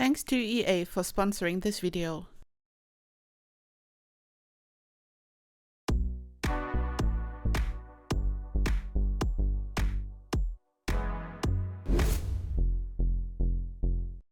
Thanks to EA for sponsoring this video.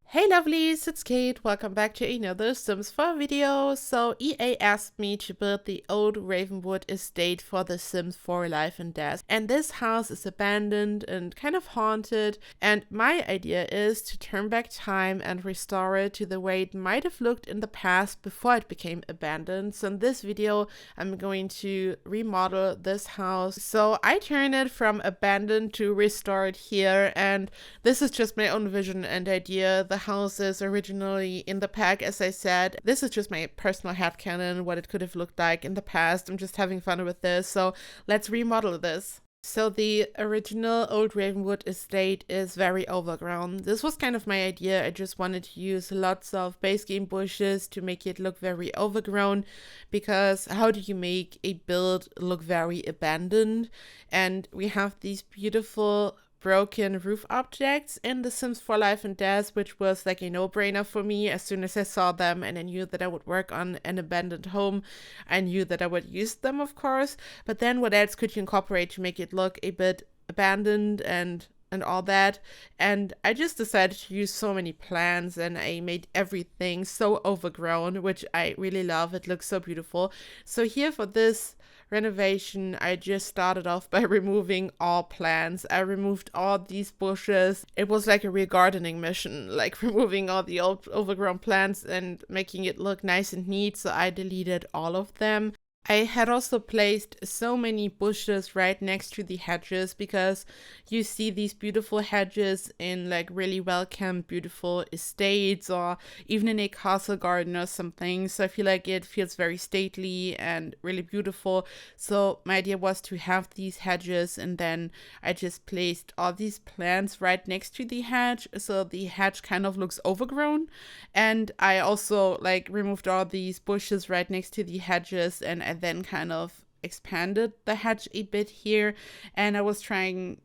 Hey lovelies, it's Kate. Welcome back to another Sims 4 video. So EA asked me to build the old Ravenwood estate for the Sims 4 Life and Death. And this house is abandoned and kind of haunted. And my idea is to turn back time and restore it to the way it might have looked in the past before it became abandoned. So in this video, I'm going to remodel this house. So I turn it from abandoned to restored here. And this is just my own vision and idea. The house is originally in the pack, as I said. This is just my personal headcanon, what it could have looked like in the past. I'm just having fun with this, so let's remodel this. So the original old Ravenwood estate is very overgrown. This was kind of my idea. I just wanted to use lots of base game bushes to make it look very overgrown, because how do you make a build look very abandoned? And we have these beautiful broken roof objects in The Sims 4 Life and Death, which was like a no-brainer for me. As soon as I saw them and I knew that I would work on an abandoned home, I knew that I would use them, of course. But then what else could you incorporate to make it look a bit abandoned and all that? And I just decided to use so many plants, and I made everything so overgrown, which I really love. It looks so beautiful. So here for this renovation, I just started off by removing all plants. I removed all these bushes. It was like a re-gardening mission, like removing all the old overgrown plants and making it look nice and neat. So I deleted all of them. I had also placed so many bushes right next to the hedges, because you see these beautiful hedges in like really well-kept, beautiful estates, or even in a castle garden or something. So I feel like it feels very stately and really beautiful. So my idea was to have these hedges, and then I just placed all these plants right next to the hedge, so the hedge kind of looks overgrown. And I also like removed all these bushes right next to the hedges, and I then kind of expanded the hedge a bit here, and I was trying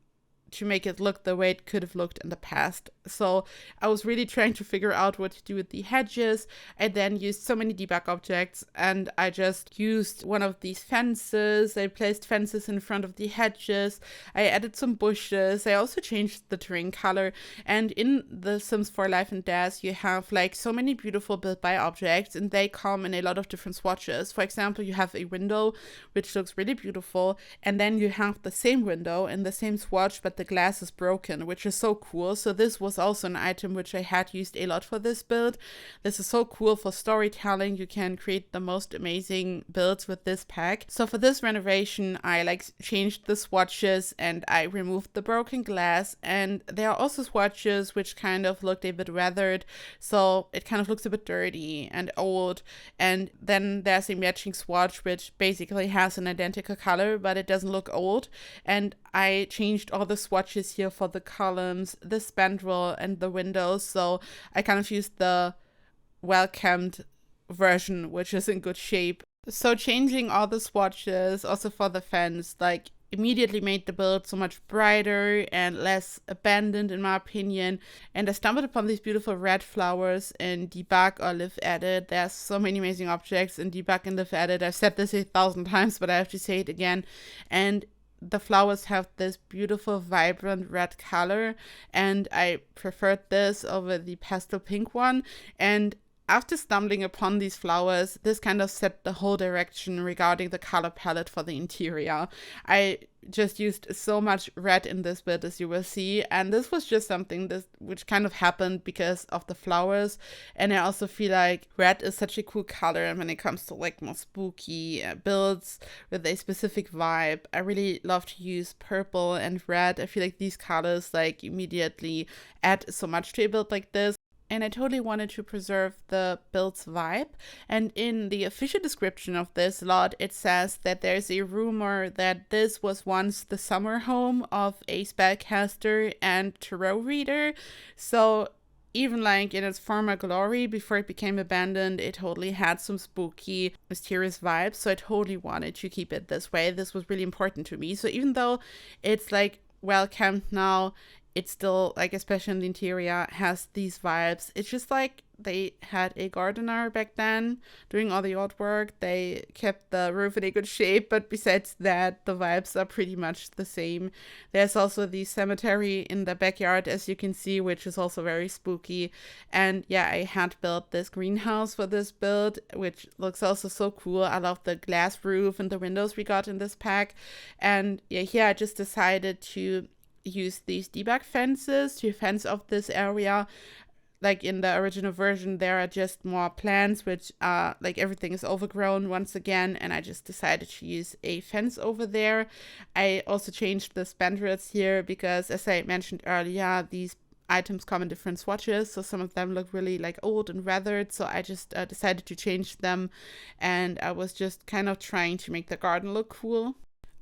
to make it look the way it could have looked in the past. So I was really trying to figure out what to do with the hedges. I then used so many debug objects, and I just used one of these fences. I placed fences in front of the hedges. I added some bushes. I also changed the terrain color. And in the Sims 4 Life and Death, you have like so many beautiful built by objects, and they come in a lot of different swatches. For example, you have a window which looks really beautiful, and then you have the same window in the same swatch, but the glass is broken, which is so cool. So this was also an item which I had used a lot for this build. This is so cool for storytelling. You can create the most amazing builds with this pack. So for this renovation, I like changed the swatches, and I removed the broken glass. And there are also swatches which kind of looked a bit weathered, so it kind of looks a bit dirty and old. And then there's a matching swatch which basically has an identical color, but it doesn't look old. And I changed all the swatches here for the columns, the spandrel, and the windows. So I kind of used the well-kept version, which is in good shape. So changing all the swatches also for the fence, like, immediately made the build so much brighter and less abandoned, in my opinion. And I stumbled upon these beautiful red flowers in Debug or Live Edit. There's so many amazing objects in Debug and Live Edit. I've said this 1,000 times, but I have to say it again. And the flowers have this beautiful vibrant red color, and I preferred this over the pastel pink one. And after stumbling upon these flowers, this kind of set the whole direction regarding the color palette for the interior. I just used so much red in this build, as you will see, and this was just something which kind of happened because of the flowers. And I also feel like red is such a cool color when it comes to like more spooky builds with a specific vibe. I really love to use purple and red. I feel like these colors like immediately add so much to a build like this. And I totally wanted to preserve the build's vibe. And in the official description of this lot, it says that there's a rumor that this was once the summer home of a spellcaster and tarot reader. So even like in its former glory, before it became abandoned, it totally had some spooky, mysterious vibes. So I totally wanted to keep it this way. This was really important to me. So even though it's like well-kept now, it still, like, especially in the interior, has these vibes. It's just like they had a gardener back then doing all the artwork. They kept the roof in a good shape, but besides that, the vibes are pretty much the same. There's also the cemetery in the backyard, as you can see, which is also very spooky. And yeah, I had built this greenhouse for this build, which looks also so cool. I love the glass roof and the windows we got in this pack. And yeah, here I just decided to use these debug fences to fence off this area. Like in the original version, there are just more plants, which are like everything is overgrown once again, and I just decided to use a fence over there. I also changed the spandrels here because, as I mentioned earlier, these items come in different swatches, so some of them look really like old and weathered, so I just decided to change them, and I was just kind of trying to make the garden look cool.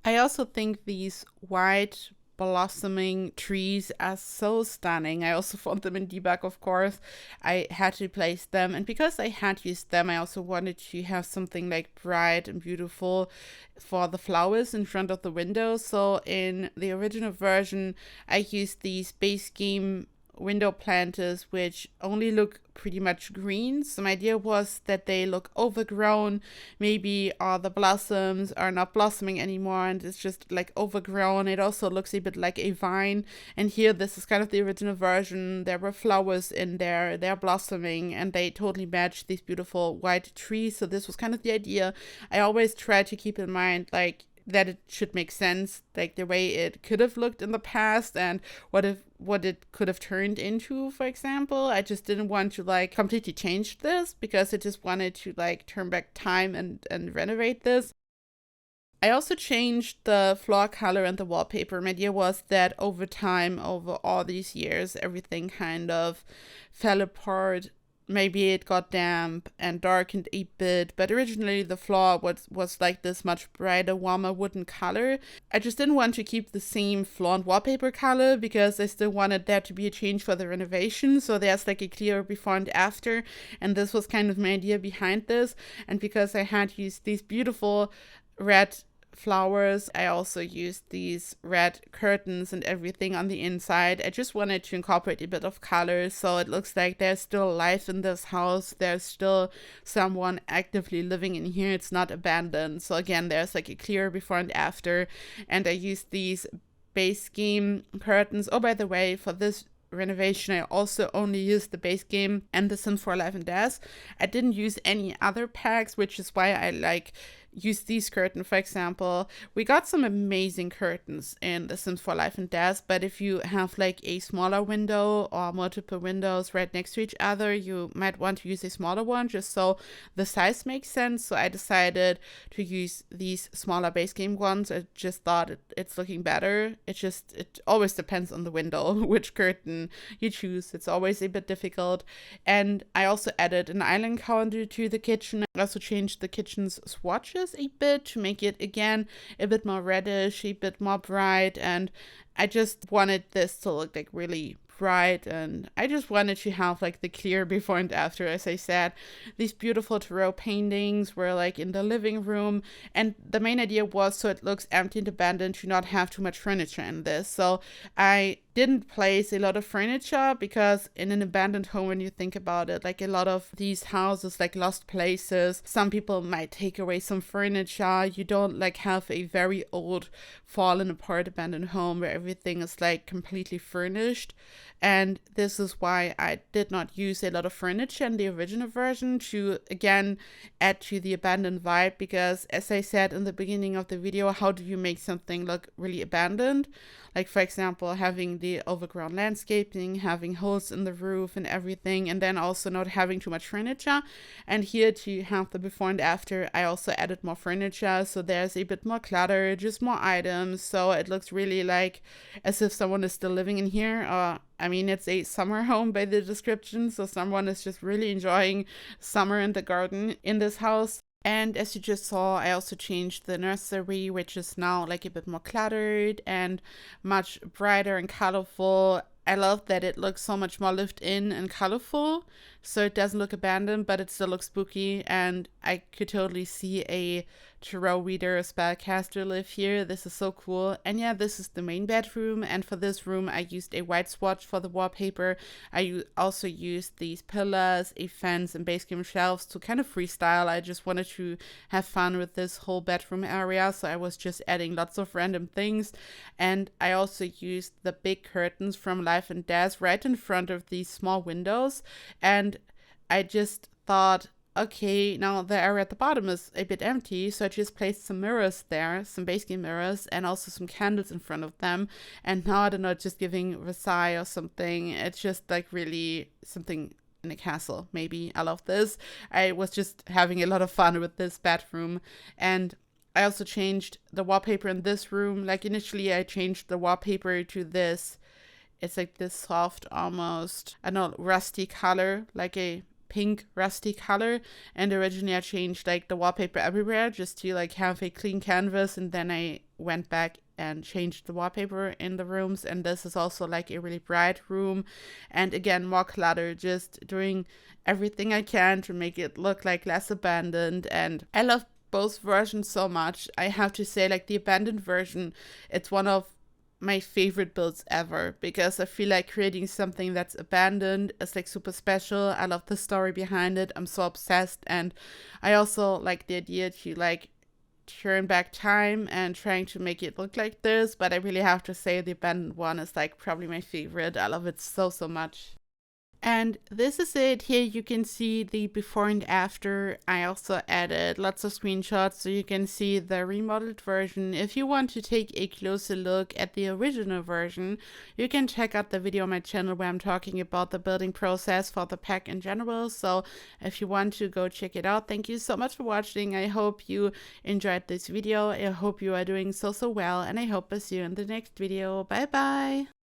I also think these white blossoming trees are so stunning. I also found them in debug, of course. I had to place them, and because I had used them, I also wanted to have something like bright and beautiful for the flowers in front of the window. So in the original version, I used these base game window planters, which only look pretty much green. So my idea was that they look overgrown, maybe all the blossoms are not blossoming anymore and it's just like overgrown. It also looks a bit like a vine, and here this is kind of the original version. There were flowers in there, they're blossoming, and they totally match these beautiful white trees. So this was kind of the idea. I always try to keep in mind like that it should make sense, like the way it could have looked in the past and what it could have turned into, for example. I just didn't want to like completely change this because I just wanted to like turn back time and renovate this. I also changed the floor color and the wallpaper. My idea was that over time, over all these years, everything kind of fell apart. Maybe it got damp and darkened a bit, but originally the floor was like this much brighter, warmer wooden color. I just didn't want to keep the same floor and wallpaper color because I still wanted there to be a change for the renovation. So there's like a clear before and after, and this was kind of my idea behind this. And because I had used these beautiful red flowers, I also used these red curtains and everything on the inside. I just wanted to incorporate a bit of color, so it looks like there's still life in this house. There's still someone actively living in here. It's not abandoned. So again, there's like a clear before and after. And I used these base game curtains. Oh, by the way, for this renovation, I also only used the base game and the Sims 4 Life and Death. I didn't use any other packs, which is why I like use these curtains, for example. We got some amazing curtains in The Sims 4 Life and Death, but if you have like a smaller window or multiple windows right next to each other, you might want to use a smaller one just so the size makes sense. So I decided to use these smaller base game ones. I just thought it's looking better. It always depends on the window, which curtain you choose. It's always a bit difficult. And I also added an island counter to the kitchen. I also changed the kitchen's swatches a bit to make it again a bit more reddish, a bit more bright, and I just wanted this to look like really bright, and I just wanted to have like the clear before and after. As I said, these beautiful tarot paintings were like in the living room, and the main idea was so it looks empty and abandoned to not have too much furniture in this. So I didn't place a lot of furniture because in an abandoned home, when you think about it, like a lot of these houses, like lost places, some people might take away some furniture. You don't like have a very old fallen apart abandoned home where everything is like completely furnished. And this is why I did not use a lot of furniture in the original version to, again, add to the abandoned vibe. Because as I said in the beginning of the video, how do you make something look really abandoned? Like, for example, having the overgrown landscaping, having holes in the roof and everything, and then also not having too much furniture. And here to have the before and after, I also added more furniture. So there's a bit more clutter, just more items. So it looks really like as if someone is still living in here. I mean, it's a summer home by the description. So someone is just really enjoying summer in the garden in this house. And as you just saw, I also changed the nursery, which is now like a bit more cluttered and much brighter and colorful. I love that it looks so much more lived in and colorful, so it doesn't look abandoned, but it still looks spooky, and I could totally see a tarot reader, spellcaster live here. This is so cool. And yeah, this is the main bedroom. And for this room, I used a white swatch for the wallpaper. I also used these pillars, a fence, and base game shelves to kind of freestyle. I just wanted to have fun with this whole bedroom area, so I was just adding lots of random things. And I also used the big curtains from Life and Death right in front of these small windows. And I just thought, okay, now the area at the bottom is a bit empty, so I just placed some mirrors there, some base game mirrors, and also some candles in front of them. And now, I don't know, just giving Versailles or something. It's just like really something in a castle, maybe. I love this. I was just having a lot of fun with this bedroom. And I also changed the wallpaper in this room. Like initially I changed the wallpaper to this, it's like this soft, almost, I don't know, rusty color, like a pink rusty color. And originally I changed like the wallpaper everywhere just to like have a clean canvas, and then I went back and changed the wallpaper in the rooms. And this is also like a really bright room, and again more clutter, just doing everything I can to make it look like less abandoned. And I love both versions so much. I have to say, like the abandoned version, it's one of my favorite builds ever, because I feel like creating something that's abandoned is like super special. I love the story behind it. I'm so obsessed. And I also like the idea to like turn back time and trying to make it look like this. But I really have to say the abandoned one is like probably my favorite. I love it so much. And this is it. Here you can see the before and after. I also added lots of screenshots so you can see the remodeled version. If you want to take a closer look at the original version, you can check out the video on my channel where I'm talking about the building process for the pack in general. So if you want to go check it out, thank you so much for watching. I hope you enjoyed this video. I hope you are doing so well, and I hope I see you in the next video. Bye bye.